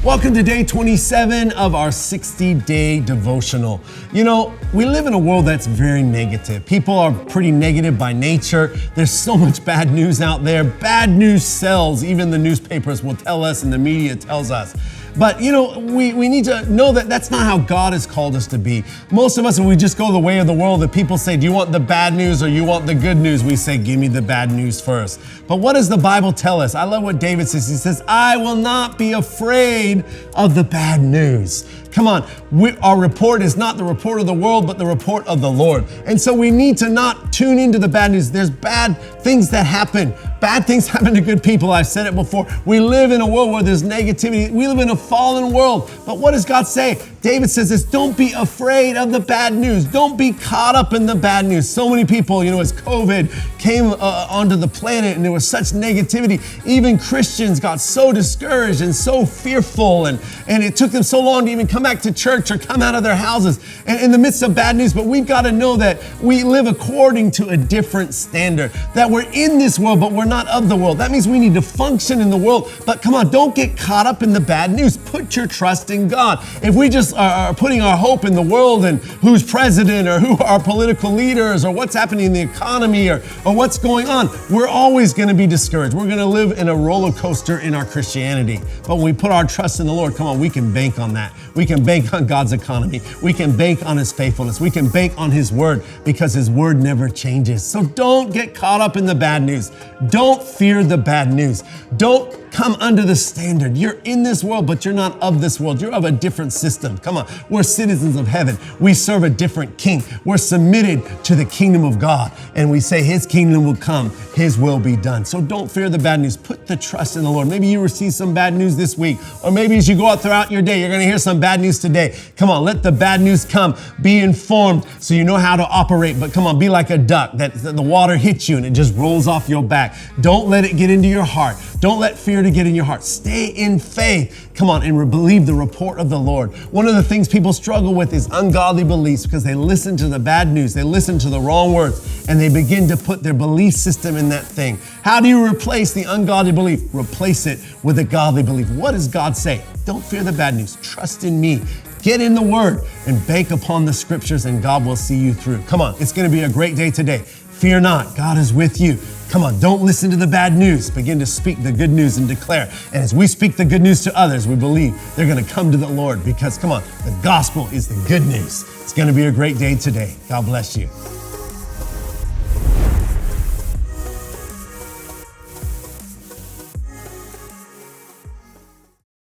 Welcome to day 27 of our 60-day devotional. You know, we live in a world that's very negative. People are pretty negative by nature. There's so much bad news out there. Bad news sells. Even the newspapers will tell us and the media tells us. But, you know, we need to know that that's not how God has called us to be. Most of us, when we just go the way of the world, the people say, do you want the bad news or you want the good news? We say, give me the bad news first. But what does the Bible tell us? I love what David says. He says, I will not be afraid of the bad news. Come on, our report is not the report of the world, but the report of the Lord. And so we need to not tune into the bad news. There's bad things that happen. Bad things happen to good people. I've said it before. We live in a world where there's negativity. We live in a fallen world. But what does God say? David says this, don't be afraid of the bad news. Don't be caught up in the bad news. So many people, you know, as COVID came onto the planet and there was such negativity, even Christians got so discouraged and so fearful and it took them so long to even come back to church or come out of their houses and in the midst of bad news. But we've got to know that we live according to a different standard, that we're in this world, but we're not of the world. That means we need to function in the world. But come on, don't get caught up in the bad news. Put your trust in God. If we just are putting our hope in the world and who's president or who are political leaders or what's happening in the economy or what's going on, we're always going to be discouraged. We're going to live in a roller coaster in our Christianity. But when we put our trust in the Lord, come on, we can bank on that. We can bank on God's economy. We can bank on His faithfulness. We can bank on His word because His word never changes. So don't get caught up in the bad news. Don't fear the bad news. Don't come under the standard. You're in this world, but you're not of this world. You're of a different system. Come on. We're citizens of heaven. We serve a different king. We're submitted to the kingdom of God. And we say His kingdom will come. His will be done. So don't fear the bad news. Put the trust in the Lord. Maybe you receive some bad news this week. Or maybe as you go out throughout your day, you're going to hear some bad news today. Come on. Let the bad news come. Be informed so you know how to operate. But come on. Be like a duck that the water hits you and it just rolls off your back. Don't let it get into your heart. Don't let fear to get in your heart. Stay in faith. Come on, and believe the report of the Lord. One of the things people struggle with is ungodly beliefs because they listen to the bad news. They listen to the wrong words and they begin to put their belief system in that thing. How do you replace the ungodly belief? Replace it with a godly belief. What does God say? Don't fear the bad news. Trust in me. Get in the word and bank upon the scriptures and God will see you through. Come on, it's going to be a great day today. Fear not, God is with you. Come on, don't listen to the bad news. Begin to speak the good news and declare. And as we speak the good news to others, we believe they're going to come to the Lord because, come on, the gospel is the good news. It's going to be a great day today. God bless you.